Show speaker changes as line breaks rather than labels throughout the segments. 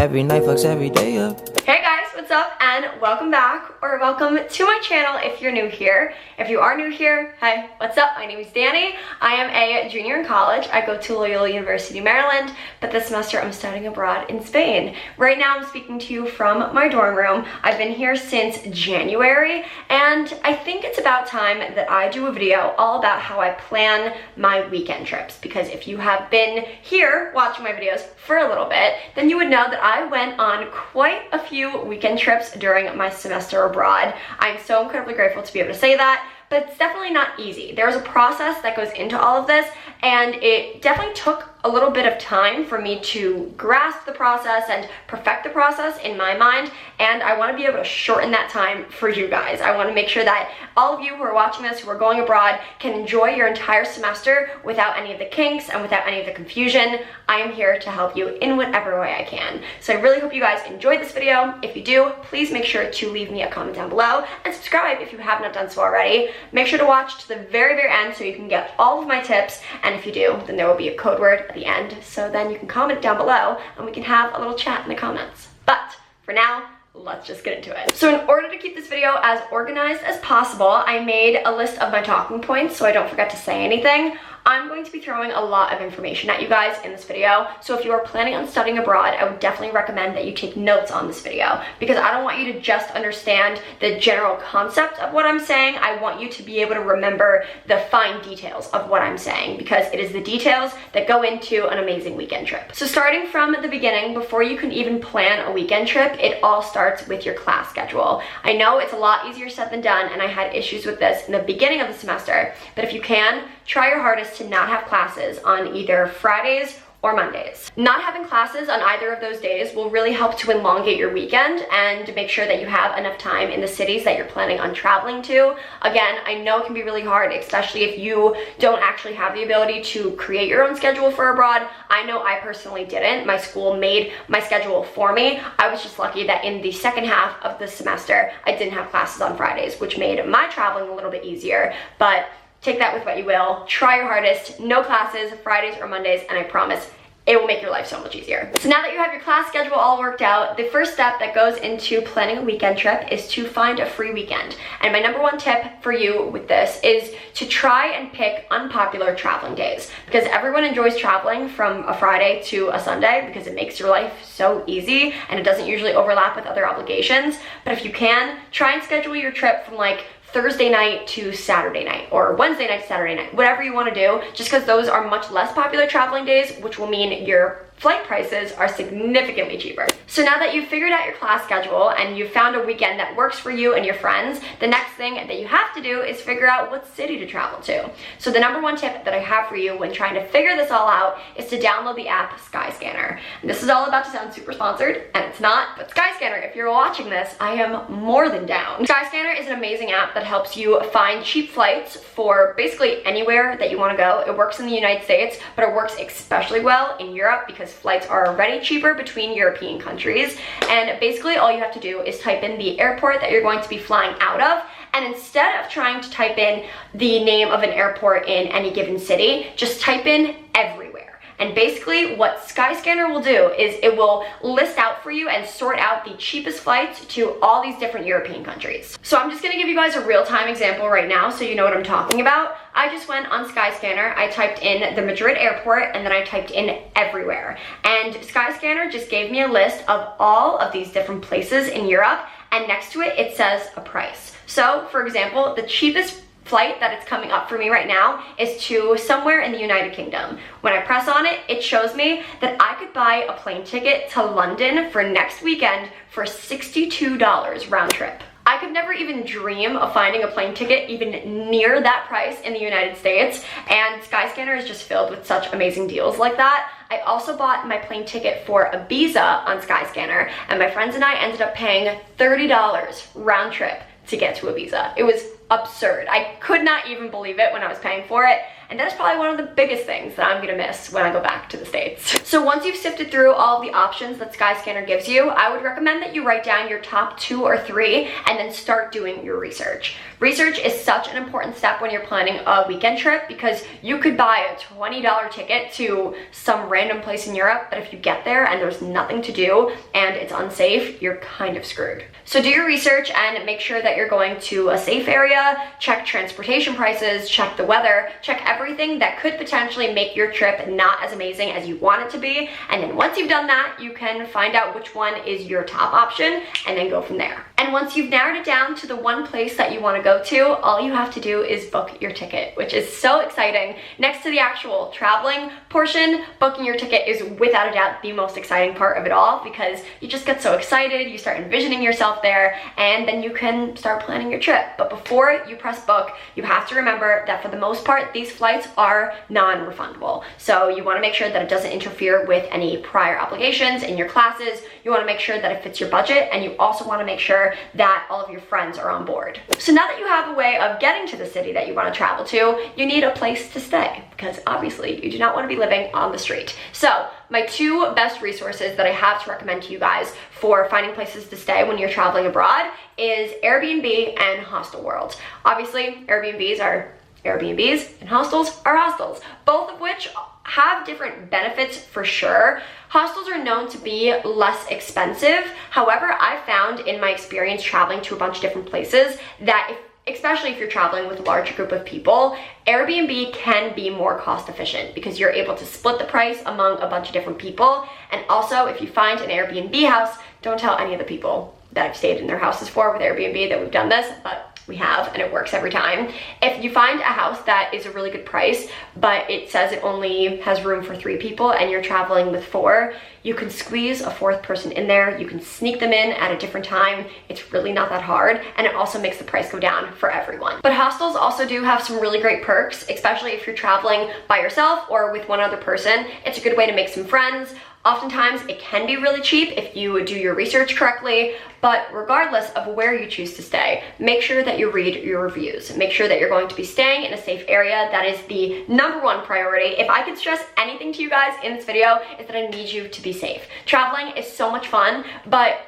Every night fucks every day up.
Hey guys, what's up and welcome back, or welcome to my channel if you're new here. If you are new here, hey, what's up? My name is Dani. I am a junior in college. I go to Loyola University, Maryland, but this semester I'm studying abroad in Spain. Right now I'm speaking to you from my dorm room. I've been here since January, and I think it's about time that I do a video all about how I plan my weekend trips, because if you have been here watching my videos for a little bit, then you would know that I went on quite a few weekend trips during my semester abroad. I'm so incredibly grateful to be able to say that, but it's definitely not easy. There's a process that goes into all of this, and it definitely took a little bit of time for me to grasp the process and perfect the process in my mind, and I want to be able to shorten that time for you guys. I want to make sure that all of you who are watching this, who are going abroad, can enjoy your entire semester without any of the kinks and without any of the confusion. I am here to help you in whatever way I can. So I really hope you guys enjoyed this video. If you do, please make sure to leave me a comment down below and subscribe if you have not done so already. Make sure to watch to the very, very end so you can get all of my tips, and if you do, then there will be a code word at the end, so then you can comment down below and we can have a little chat in the comments. But for now, let's just get into it. So in order to keep this video as organized as possible, I made a list of my talking points so I don't forget to say anything. I'm going to be throwing a lot of information at you guys in this video, so if you are planning on studying abroad, I would definitely recommend that you take notes on this video, because I don't want you to just understand the general concept of what I'm saying. I want you to be able to remember the fine details of what I'm saying, because it is the details that go into an amazing weekend trip. So starting from the beginning, before you can even plan a weekend trip, it all starts with your class schedule. I know it's a lot easier said than done, and I had issues with this in the beginning of the semester, but if you can, try your hardest to not have classes on either Fridays or Mondays. Not having classes on either of those days will really help to elongate your weekend and make sure that you have enough time in the cities that you're planning on traveling to. Again, I know it can be really hard, especially if you don't actually have the ability to create your own schedule for abroad. I know I personally didn't. My school made my schedule for me. I was just lucky that in the second half of the semester, I didn't have classes on Fridays, which made my traveling a little bit easier. But take that with what you will. Try your hardest. No classes Fridays or Mondays, and I promise it will make your life so much easier. So now that you have your class schedule all worked out, the first step that goes into planning a weekend trip is to find a free weekend. And my number one tip for you with this is to try and pick unpopular traveling days, because everyone enjoys traveling from a Friday to a Sunday because it makes your life so easy and it doesn't usually overlap with other obligations. But if you can, try and schedule your trip from like Thursday night to Saturday night, or Wednesday night to Saturday night, whatever you want to do, just because those are much less popular traveling days, which will mean your flight prices are significantly cheaper. So now that you've figured out your class schedule and you've found a weekend that works for you and your friends, the next thing that you have to do is figure out what city to travel to. So the number one tip that I have for you when trying to figure this all out is to download the app Skyscanner. And this is all about to sound super sponsored, and it's not, but Skyscanner, if you're watching this, I am more than down. Skyscanner is an amazing app that helps you find cheap flights for basically anywhere that you want to go. It works in the United States, but it works especially well in Europe because flights are already cheaper between European countries. And basically all you have to do is type in the airport that you're going to be flying out of, and instead of trying to type in the name of an airport in any given city, just type in everywhere. And basically what Skyscanner will do is it will list out for you and sort out the cheapest flights to all these different European countries. So I'm just gonna give you guys a real-time example right now so you know what I'm talking about. I just went on Skyscanner, I typed in the Madrid airport, and then I typed in everywhere. And Skyscanner just gave me a list of all of these different places in Europe, and next to it, it says a price. So for example, the cheapest flight that it's coming up for me right now is to somewhere in the United Kingdom. When I press on it, it shows me that I could buy a plane ticket to London for next weekend for $62 round trip. I could never even dream of finding a plane ticket even near that price in the United States, and Skyscanner is just filled with such amazing deals like that. I also bought my plane ticket for Ibiza on Skyscanner, and my friends and I ended up paying $30 round trip to get to Ibiza. It was absurd. I could not even believe it when I was paying for it, and that is probably one of the biggest things that I'm gonna miss when I go back to the States. So once you've sifted through all of the options that Skyscanner gives you, I would recommend that you write down your top 2 or 3 and then start doing your research. Research is such an important step when you're planning a weekend trip, because you could buy a $20 ticket to some random place in Europe, but if you get there and there's nothing to do and it's unsafe, you're kind of screwed. So do your research and make sure that you're going to a safe area, check transportation prices, check the weather, check everything that could potentially make your trip not as amazing as you want it to be. And then once you've done that, you can find out which one is your top option and then go from there. And once you've narrowed it down to the one place that you want to go to, all you have to do is book your ticket, which is so exciting. Next to the actual traveling portion, booking your ticket is without a doubt the most exciting part of it all, because you just get so excited, you start envisioning yourself there, and then you can start planning your trip. But before you press book, you have to remember that for the most part, these flights are non-refundable. So you want to make sure that it doesn't interfere with any prior obligations in your classes. You want to make sure that it fits your budget, and you also want to make sure that all of your friends are on board. So now that you have a way of getting to the city that you want to travel to, you need a place to stay, because obviously you do not want to be living on the street. So my 2 best resources that I have to recommend to you guys for finding places to stay when you're traveling abroad is Airbnb and Hostel World. Obviously, Airbnbs are Airbnbs and hostels are hostels, both of which have different benefits for sure. Hostels are known to be less expensive. However, I found in my experience traveling to a bunch of different places that especially if you're traveling with a larger group of people, Airbnb can be more cost efficient because you're able to split the price among a bunch of different people. And also, if you find an Airbnb house, don't tell any of the people that I've stayed in their houses for with Airbnb that we've done this, but we have, and it works every time. If you find a house that is a really good price, but it says it only has room for 3 people and you're traveling with 4, you can squeeze a 4th person in there. You can sneak them in at a different time. It's really not that hard, and it also makes the price go down for everyone. But hostels also do have some really great perks, especially if you're traveling by yourself or with one other person. It's a good way to make some friends. Oftentimes it can be really cheap if you do your research correctly, but regardless of where you choose to stay, make sure that you read your reviews. Make sure that you're going to be staying in a safe area. That is the #1 priority. If I could stress anything to you guys in this video, is that I need you to be safe. Traveling is so much fun, but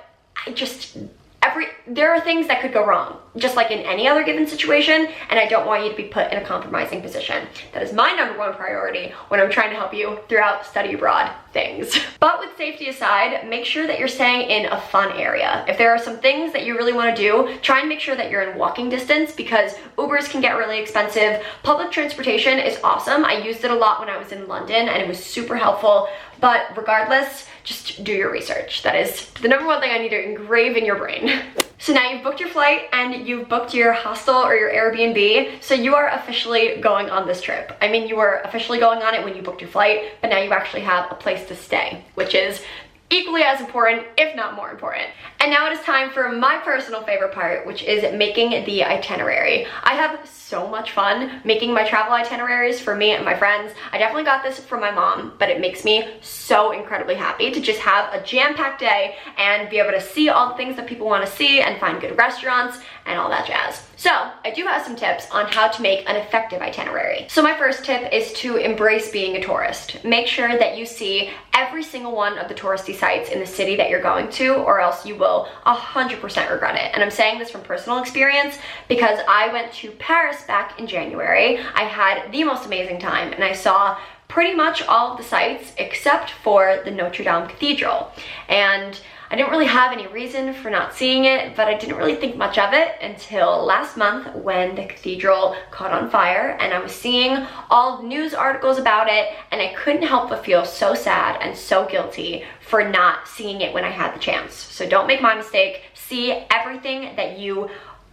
there are things that could go wrong, just like in any other given situation, and I don't want you to be put in a compromising position. That is my #1 priority when I'm trying to help you throughout study abroad things. But with safety aside, make sure that you're staying in a fun area. If there are some things that you really want to do, try and make sure that you're in walking distance, because Ubers can get really expensive. Public transportation is awesome. I used it a lot when I was in London and it was super helpful, but regardless, just do your research. That is the #1 thing I need to engrave in your brain. So now you've booked your flight and you've booked your hostel or your Airbnb, so you are officially going on this trip. I mean, you were officially going on it when you booked your flight, but now you actually have a place to stay, which is equally as important, if not more important. And now it is time for my personal favorite part, which is making the itinerary. I have so much fun making my travel itineraries for me and my friends. I definitely got this from my mom, but it makes me so incredibly happy to just have a jam-packed day and be able to see all the things that people want to see and find good restaurants and all that jazz. So I do have some tips on how to make an effective itinerary. So my first tip is to embrace being a tourist. Make sure that you see every single one of the touristy sites in the city that you're going to, or else you will 100% regret it. And I'm saying this from personal experience because I went to Paris back in January. I had the most amazing time and I saw pretty much all of the sites except for the Notre Dame Cathedral. And I didn't really have any reason for not seeing it, but I didn't really think much of it until last month when the cathedral caught on fire and I was seeing all the news articles about it, and I couldn't help but feel so sad and so guilty for not seeing it when I had the chance. So don't make my mistake. See everything that you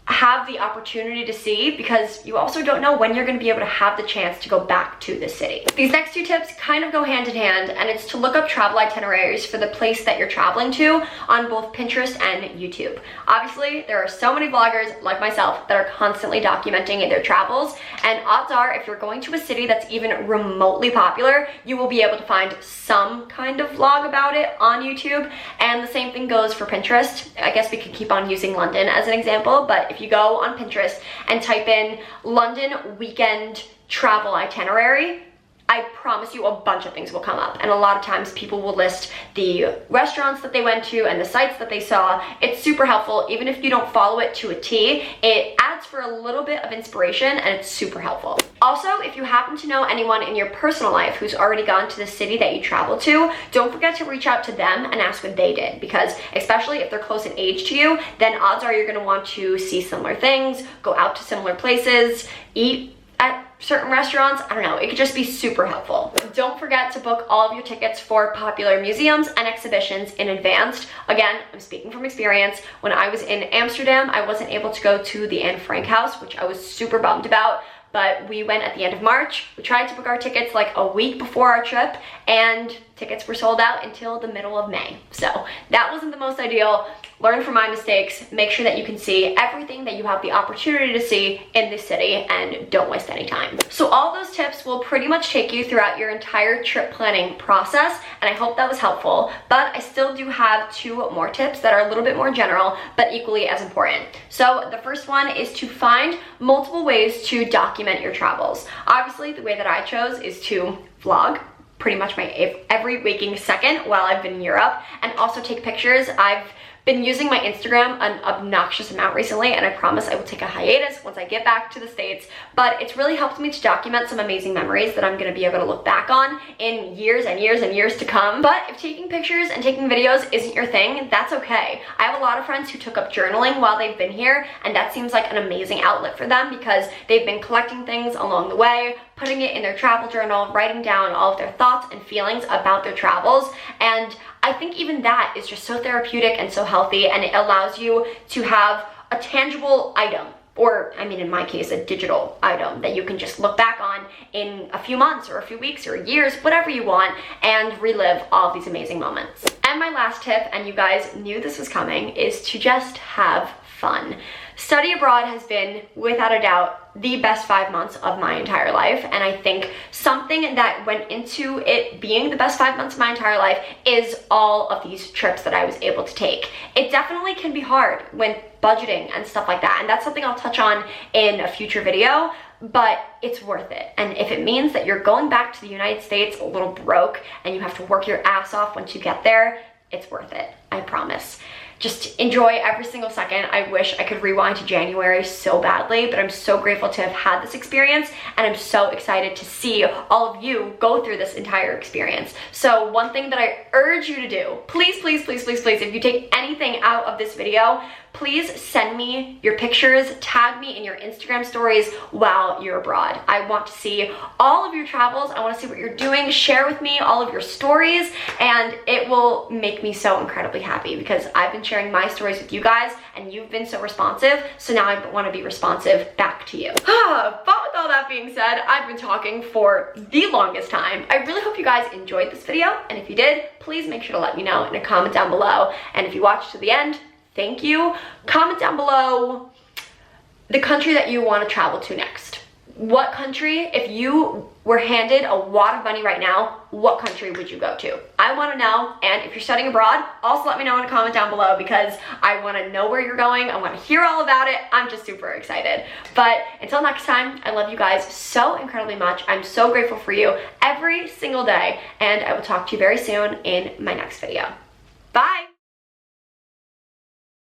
have the opportunity to see, because you also don't know when you're going to be able to have the chance to go back to the city. These next 2 tips kind of go hand in hand, and it's to look up travel itineraries for the place that you're traveling to on both Pinterest and YouTube. Obviously, there are so many vloggers like myself that are constantly documenting their travels, and odds are if you're going to a city that's even remotely popular, you will be able to find some kind of vlog about it on YouTube, and the same thing goes for Pinterest. I guess we could keep on using London as an example, but if if you go on Pinterest and type in London weekend travel itinerary, I promise you a bunch of things will come up. And a lot of times people will list the restaurants that they went to and the sites that they saw. It's super helpful. Even if you don't follow it to a T, it adds for a little bit of inspiration and it's super helpful. Also, if you happen to know anyone in your personal life who's already gone to the city that you travel to, don't forget to reach out to them and ask what they did, because especially if they're close in age to you, then odds are you're gonna want to see similar things, go out to similar places, eat at certain restaurants. I don't know, it could just be super helpful. Don't forget to book all of your tickets for popular museums and exhibitions in advance. Again, I'm speaking from experience. When I was in Amsterdam, I wasn't able to go to the Anne Frank house, which I was super bummed about, but we went at the end of March. We tried to book our tickets like a week before our trip, and tickets were sold out until the middle of May. So that wasn't the most ideal. Learn from my mistakes, make sure that you can see everything that you have the opportunity to see in this city, and don't waste any time. So all those tips will pretty much take you throughout your entire trip planning process, and I hope that was helpful, but I still do have 2 more tips that are a little bit more general, but equally as important. So the first one is to find multiple ways to document your travels. Obviously, the way that I chose is to vlog pretty much my every waking second while I've been in Europe, and also take pictures. I've been using my Instagram an obnoxious amount recently, and I promise I will take a hiatus once I get back to the States, but it's really helped me to document some amazing memories that I'm gonna be able to look back on in years and years and years to come. But if taking pictures and taking videos isn't your thing, that's okay. I have a lot of friends who took up journaling while they've been here, and that seems like an amazing outlet for them because they've been collecting things along the way, putting it in their travel journal, writing down all of their thoughts and feelings about their travels. And I think even that is just so therapeutic and so healthy, and it allows you to have a tangible item, or I mean in my case a digital item that you can just look back on in a few months or a few weeks or years, whatever you want, and relive all of these amazing moments. And my last tip, and you guys knew this was coming, is to just have fun. Study abroad has been, without a doubt, the best 5 months of my entire life, and I think something that went into it being the best 5 months of my entire life is all of these trips that I was able to take. It definitely can be hard when budgeting and stuff like that, and that's something I'll touch on in a future video, but it's worth it. And if it means that you're going back to the United States a little broke and you have to work your ass off once you get there, it's worth it, I promise. Just enjoy every single second. I wish I could rewind to January so badly, but I'm so grateful to have had this experience, and I'm so excited to see all of you go through this entire experience. So one thing that I urge you to do, please, please, please, please, please, if you take anything out of this video, please send me your pictures, tag me in your Instagram stories while you're abroad. I want to see all of your travels. I want to see what you're doing. Share with me all of your stories, and it will make me so incredibly happy because I've been sharing my stories with you guys and you've been so responsive, so now I want to be responsive back to you. But with all that being said, I've been talking for the longest time. I really hope you guys enjoyed this video, and if you did, please make sure to let me know in a comment down below. And if you watched to the end, thank you. Comment down below the country that you want to travel to next. What country, if you were handed a wad of money right now, what country would you go to? I want to know. And if you're studying abroad, also let me know in a comment down below because I want to know where you're going. I want to hear all about it. I'm just super excited. But until next time, I love you guys so incredibly much. I'm so grateful for you every single day, and I will talk to you very soon in my next video. Bye.